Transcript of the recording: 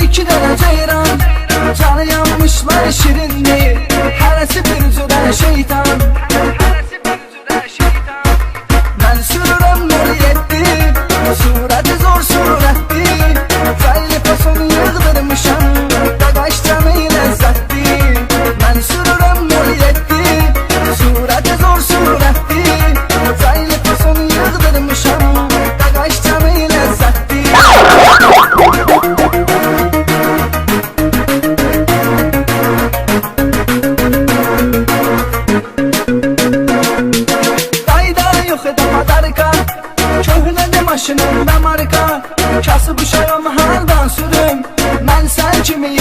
iki dənə ceyran, canı yanmışlar şirin değil, hərəsi bir cürə şeytan. Mən sürürəm 07, surəti zor surətli, fəlli fason yığdırmışam, qaqaş canı ləzzətli. Mən sürürəm 07, surəti zor surətli, fəlli fason yığdırmışam, qaqaş canı ləzzətli. Köhnədə maşınımda marka, kasıb uşağım hardan sürüm, mən sən kimi